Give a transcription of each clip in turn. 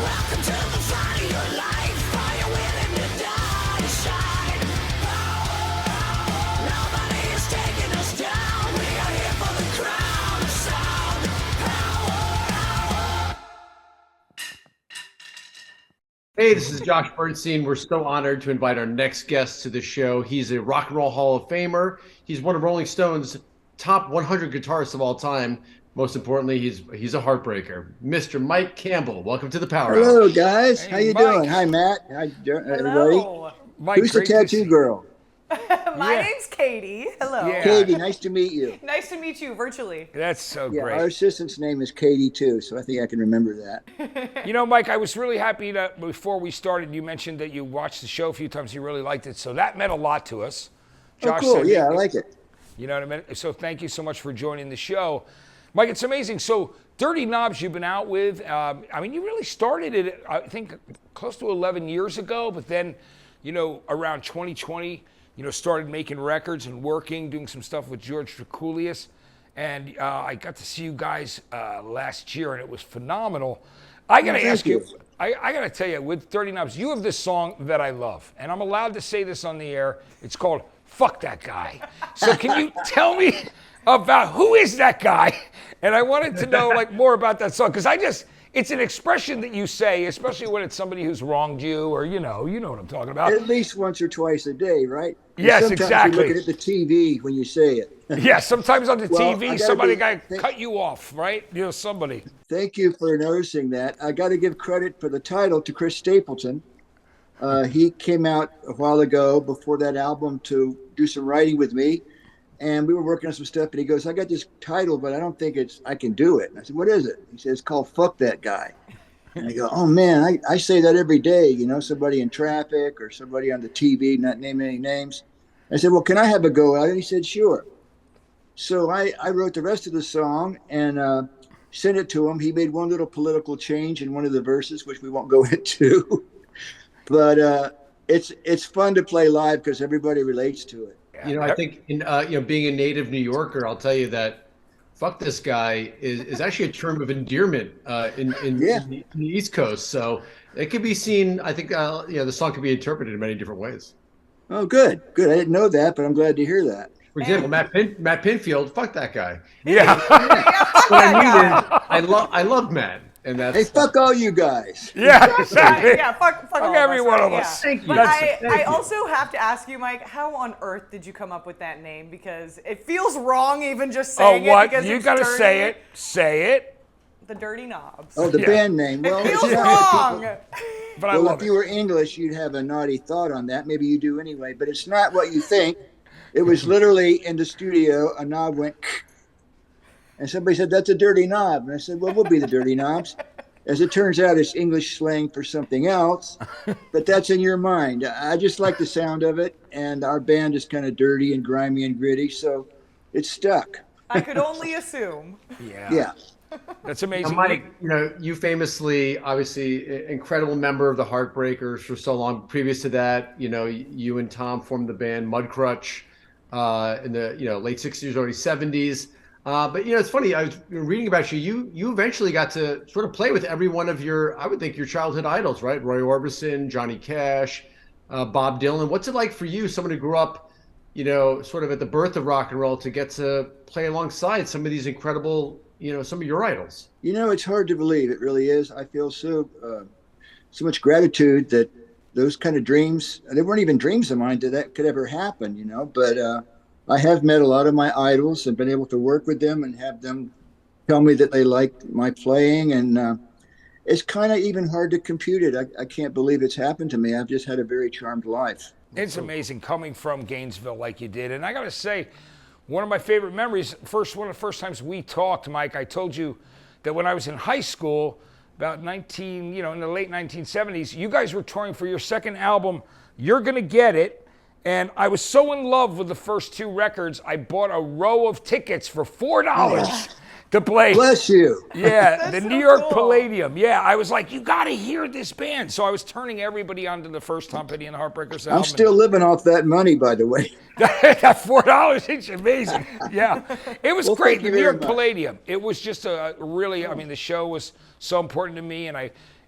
Welcome to the fight of your life. Are you willing to die to shine? Nobody is taking us down. We are here for the crown of sound. Hey, this is Josh Bernstein. We're so honored to invite our next guest to the show. He's a Rock and Roll Hall of Famer. He's one of Rolling Stone's top 100 guitarists of all time. Most importantly, he's a heartbreaker. Mr. Mike Campbell, welcome to the Power Hour. Hello, guys. Hey, how you Mike. doing? Hi, Matt. Hi, everybody. Hello. Mike, Who's the great to tattoo see- girl? My name's Katie. Hello. Yeah. Katie, nice to meet you. Nice to meet you virtually. That's so Yeah, great. our assistant's name is Katie, too, so I think I can remember that. You know, Mike, I was really happy that before we started, you mentioned that you watched the show a few times, you really liked it, so that meant a lot to us. Oh, cool. said Yeah, I that- like it. You know what I mean? So thank you so much for joining the show. Mike, it's amazing. So Dirty Knobs you've been out with, I mean, you really started it, I think, close to 11 years ago, but then, you know, around 2020, you know, started making records and working, doing some stuff with George Drakoulias. And I got to see you guys last year, and it was phenomenal. I got to thank ask you, you. I got to tell you, with Dirty Knobs, you have this song that I love, and I'm allowed to say this on the air. It's called Fuck That Guy. So can you tell me about who is that guy? And I wanted to know like more about that song, because it's an expression that you say, especially when it's somebody who's wronged you, or you know what I'm talking about. At least once or twice a day, right? And Yes, sometimes exactly. You're looking at the TV when you say it. Yeah, sometimes on the Well, I TV, gotta somebody be- got cut you off, right? You know, somebody. Thank you for noticing that. I got to give credit for the title to Chris Stapleton. He came out a while ago before that album to do some writing with me. And we were working on some stuff, and he goes, I got this title, but I don't think I can do it. And I said, what is it? He says, it's called Fuck That Guy. And I go, oh man, I say that every day, you know, somebody in traffic or somebody on the TV, not naming any names. I said, well, can I have a go at it? He said, sure. So I wrote the rest of the song and sent it to him. He made one little political change in one of the verses, which we won't go into. But it's fun to play live because everybody relates to it. You know, I think in being a native New Yorker, I'll tell you that "fuck this guy" is actually a term of endearment in the East Coast. So it could be seen. I think the song could be interpreted in many different ways. Oh, good. I didn't know that, but I'm glad to hear that. For example, Matt Pinfield, fuck that guy. Yeah. What I mean is, I love Matt, and that's Hey, fuck all you guys. Yeah, exactly. Yeah, fuck all every of us, one right? of us. Thank you. But Thank I you. also have to ask you, Mike, how on earth did you come up with that name? Because it feels wrong even just Oh, saying it. what? Because You it's got to dirty. say it. Say it. The Dirty Knobs. Oh, the Yeah. band name. Well, It feels it's not- wrong. But I Well, love if you it. were English, you'd have a naughty thought on that. Maybe you do anyway, but it's not what you think. It was literally in the studio, a knob went, and somebody said, that's a dirty knob. And I said, well, we'll be the Dirty Knobs. As it turns out, it's English slang for something else, but that's in your mind. I just like the sound of it, and our band is kind of dirty and grimy and gritty, so it's stuck. I could only assume. Yeah. That's Now, amazing. Mike, you famously, obviously, incredible member of the Heartbreakers for so long. Previous to that, you and Tom formed the band Mudcrutch in the late 60s, early 70s. But it's funny. I was reading about you. You eventually got to sort of play with every one of I would think, your childhood idols, right? Roy Orbison, Johnny Cash, Bob Dylan. What's it like for you, someone who grew up, sort of at the birth of rock and roll, to get to play alongside some of these incredible, some of your idols? It's hard to believe. It really is. I feel so much gratitude that those kind of dreams, they weren't even dreams of mine that could ever happen, but I have met a lot of my idols and been able to work with them and have them tell me that they liked my playing. And it's kind of even hard to compute it. I can't believe it's happened to me. I've just had a very charmed life. It's amazing coming from Gainesville like you did. And I got to say, one of my favorite memories, one of the first times we talked, Mike, I told you that when I was in high school, about in the late 1970s, you guys were touring for your second album, You're Gonna Get It. And I was so in love with the first two records, I bought a row of tickets for $4 to play. Bless you. Yeah, the so New York cool. Palladium. Yeah, I was like, you got to hear this band. So I was turning everybody onto the first Tom Petty and the Heartbreakers album. I'm still living off that money, by the way. That $4, it's amazing. Yeah, it was Well, great. thank The you New very York much. Palladium. It was just the show was so important to me, and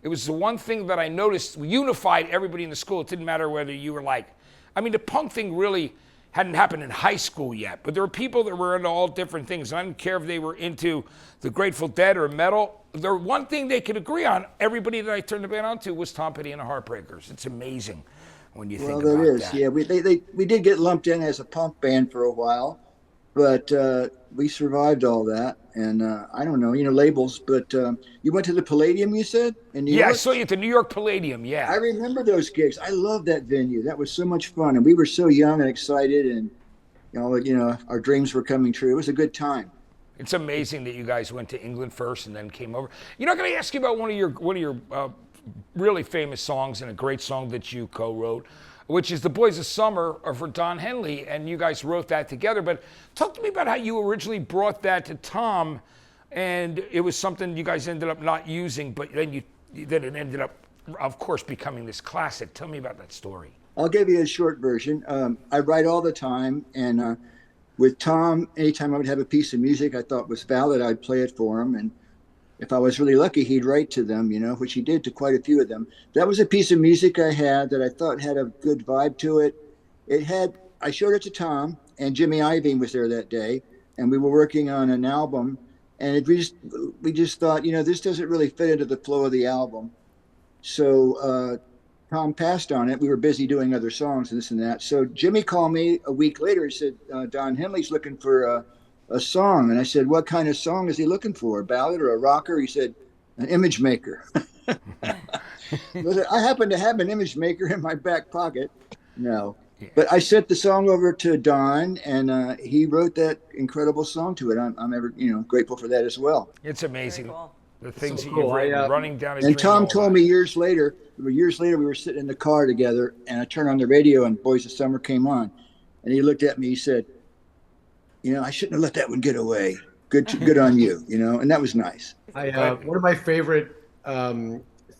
It was the one thing that I noticed unified everybody in the school. It didn't matter whether you were like, I mean, the punk thing really hadn't happened in high school yet, but there were people that were into all different things. And I didn't care if they were into the Grateful Dead or metal. The one thing they could agree on, everybody that I turned the band on to, was Tom Petty and the Heartbreakers. It's amazing when you think about that. Well, that is, yeah. We did get lumped in as a punk band for a while, but we survived all that. And I don't know, labels, but you went to the Palladium, you said, in New York? Yeah, I saw you at the New York Palladium, yeah. I remember those gigs. I loved that venue. That was so much fun. And we were so young and excited, and, our dreams were coming true. It was a good time. It's amazing that you guys went to England first and then came over. You know, I'm going to ask you about one of your really famous songs, and a great song that you co-wrote, which is "The Boys of Summer" for Don Henley, and you guys wrote that together. But talk to me about how you originally brought that to Tom, and it was something you guys ended up not using, but then it ended up, of course, becoming this classic. Tell me about that story. I'll give you a short version. I write all the time, and with Tom, anytime I would have a piece of music I thought was valid, I'd play it for him. And if I was really lucky, he'd write to them, which he did to quite a few of them. That was a piece of music I had that I thought had a good vibe to it. I showed it to Tom, and Jimmy Iovine was there that day, and we were working on an album, and we just thought, this doesn't really fit into the flow of the album. So Tom passed on it. We were busy doing other songs and this and that. So Jimmy called me a week later. He said, Don Henley's looking for a song. And I said, what kind of song is he looking for? A ballad or a rocker? He said, an image maker. I happen to have an image maker in my back pocket. No. But I sent the song over to Don, and he wrote that incredible song to it. I'm ever, grateful for that as well. It's amazing. Very cool. The things So that cool. you've written, running down a dream. And Tom all told that. me years later, we were sitting in the car together, and I turned on the radio and Boys of Summer came on. And he looked at me, he said, I shouldn't have let that one get away. Good on you, and that was nice. One of my favorite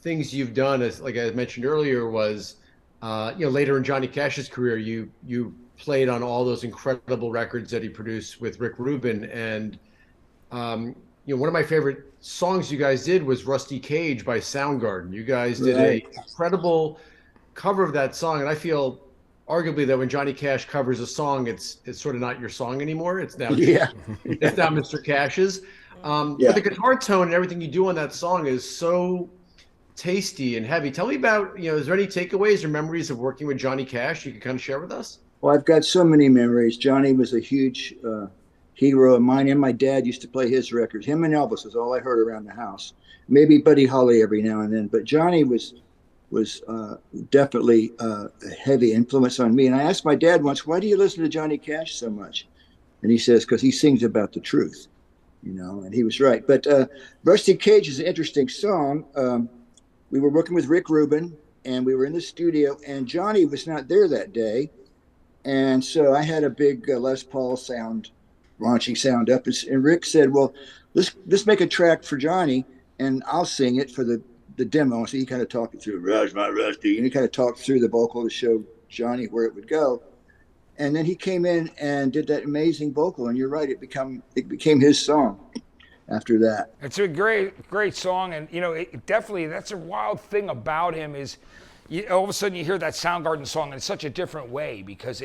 things you've done, is, like I mentioned earlier, was later in Johnny Cash's career, you played on all those incredible records that he produced with Rick Rubin, and one of my favorite songs you guys did was "Rusty Cage" by Soundgarden. You guys did Right. a incredible cover of that song, and I feel arguably that when Johnny Cash covers a song, it's sort of not your song anymore. It's now it's now Mr. Cash's. But the guitar tone and everything you do on that song is so tasty and heavy. Tell me about, is there any takeaways or memories of working with Johnny Cash you can kind of share with us? Well, I've got so many memories. Johnny was a huge hero of mine, and my dad used to play his records. Him and Elvis was all I heard around the house. Maybe Buddy Holly every now and then, but Johnny was definitely a heavy influence on me. And I asked my dad once, why do you listen to Johnny Cash so much? And he says, because he sings about the truth, and he was right. But Rusty Cage is an interesting song. We were working with Rick Rubin, and we were in the studio, and Johnny was not there that day. And so I had a big Les Paul raunchy sound up. And Rick said, well, let's make a track for Johnny, and I'll sing it for the demo. So he kind of talked it through, Rush my Rusty, and he kind of talked through the vocal to show Johnny where it would go. And then he came in and did that amazing vocal, and you're right, it became his song after that. It's a great song, and it definitely, that's a wild thing about him is, all of a sudden you hear that Soundgarden song in such a different way because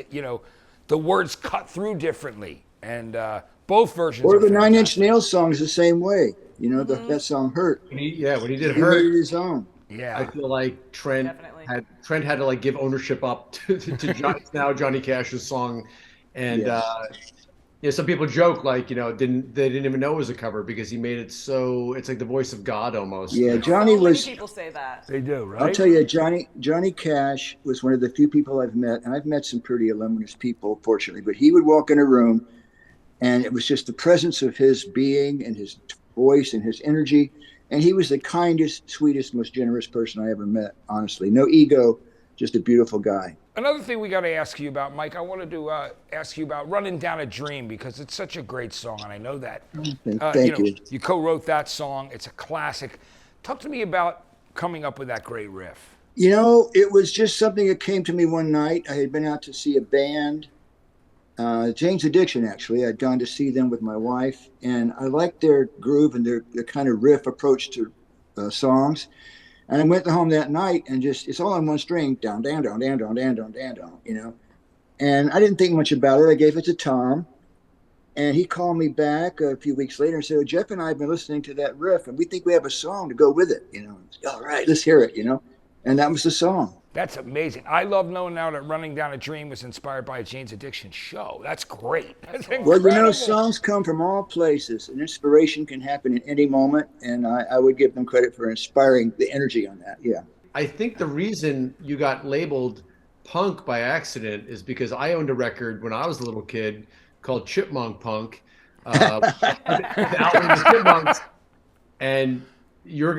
the words cut through differently, and both versions. Or the fantastic. 9 Inch Nails song is the same way. That song Hurt. When he did He Hurt, made it his own. Yeah. I feel like Trent Definitely. had to give ownership up to Johnny Cash's song, and Yes. some people joke they didn't even know it was a cover because he made it so it's like the voice of God almost. Yeah, Johnny So many was. people say that. They do, right? I'll tell you, Johnny Cash was one of the few people I've met, and I've met some pretty illustrious people, fortunately. But he would walk in a room, and it was just the presence of his being and his voice and his energy. And he was the kindest, sweetest, most generous person I ever met, honestly. No ego, just a beautiful guy. Another thing we got to ask you about, Mike, I wanted to ask you about Running Down a Dream because it's such a great song, and I know that. Thank you. You co-wrote that song. It's a classic. Talk to me about coming up with that great riff. It was just something that came to me one night. I had been out to see a band, Jane's Addiction, actually. I'd gone to see them with my wife, and I liked their groove and their kind of riff approach to songs. And I went home that night and just, it's all on one string, down, down, down, down, down, down, down, down, down, you know. And I didn't think much about it. I gave it to Tom. And he called me back a few weeks later and said, Jeff and I have been listening to that riff, and we think we have a song to go with it, you know. All right, let's hear it, you know. And that was the song. That's amazing. I love knowing now that Running Down a Dream was inspired by a Jane's Addiction show. That's great. That's Well, you know, incredible. songs come from all places, and inspiration can happen at any moment. And I would give them credit for inspiring the energy on that. Yeah. I think the reason you got labeled punk by accident is because I owned a record when I was a little kid called Chipmunk Punk, with Alvin and the Chipmunks, and you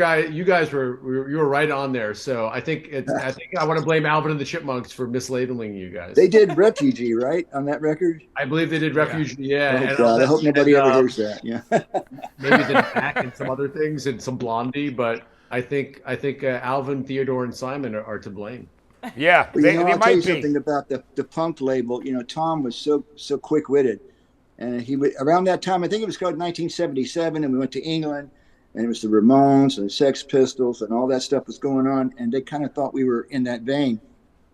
guys were right on there. So I think I want to blame Alvin and the Chipmunks for mislabeling you guys. They did Refugee, right, on that record? I believe they did Refuge. Yeah. Oh, God, I hope nobody ever hears that. Yeah. Maybe did Hack and some other things and some Blondie, but I think Alvin, Theodore, and Simon are to blame. Yeah, Well, they, you know, they I'll tell you might be. something about the punk label. You know, Tom was so quick-witted, and he would, around that time, I think it was called 1977, and we went to England, and it was the Ramones and the Sex Pistols and all that stuff was going on, and they kind of thought we were in that vein.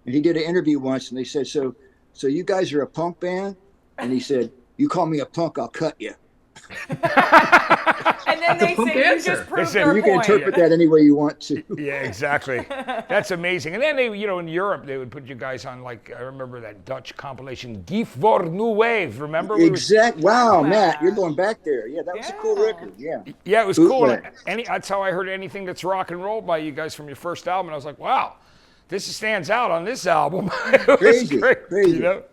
And he did an interview once, and they said, "So you guys are a punk band?" And he said, "You call me a punk, I'll cut you." And then they punk say you answer. just proved Listen, their You can point. interpret that any way you want to. Yeah, exactly. That's amazing. And then they, you know, in Europe, they would put you guys on, like, I remember that Dutch compilation, Dief voor New Wave. Remember? Wow, Matt, you're going back there. Yeah, that was a cool Yeah. record. Yeah. Yeah, it was cool. Bootleg. That's how I heard anything that's rock and roll by you guys from your first album. And I was like, wow, this stands out on this album. It was Crazy, great, crazy. You know?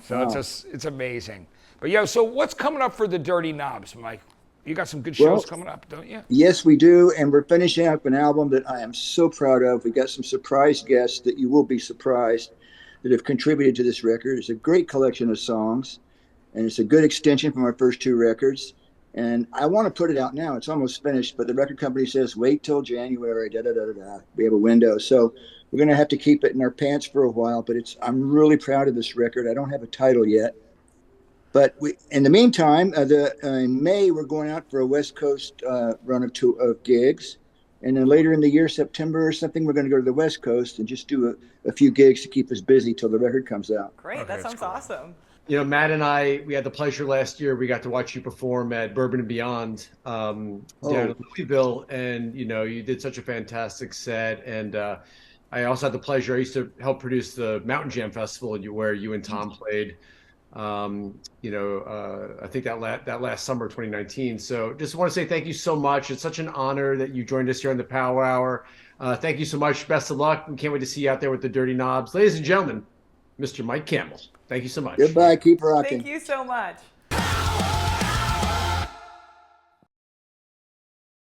So Wow. it's amazing. But yeah, so what's coming up for the Dirty Knobs, Mike? You got some good shows Well, coming up, don't you? Yes, we do. And we're finishing up an album that I am so proud of. We got some surprise guests that you will be surprised that have contributed to this record. It's a great collection of songs, and it's a good extension from our first two records. And I want to put it out now. It's almost finished, but the record company says, wait till January, da-da-da-da-da. We have a window. So we're going to have to keep it in our pants for a while, but I'm really proud of this record. I don't have a title yet. But in the meantime, in May, we're going out for a West Coast run of gigs. And then later in the year, September or something, we're going to go to the West Coast and just do a few gigs to keep us busy till the record comes out. Great, Okay, that that's sounds cool. awesome. You know, Matt and I, we had the pleasure last year. We got to watch you perform at Bourbon and Beyond down in Louisville, and you know, you did such a fantastic set. And I also had the pleasure. I used to help produce the Mountain Jam Festival, where you and Tom played. I think that last summer, 2019. So just want to say thank you so much. It's such an honor that you joined us here on the Power Hour. Thank you so much. Best of luck. We can't wait to see you out there with the Dirty Knobs. Ladies and gentlemen, Mr. Mike Campbell. Thank you so much. Goodbye. Keep rocking. Thank you so much.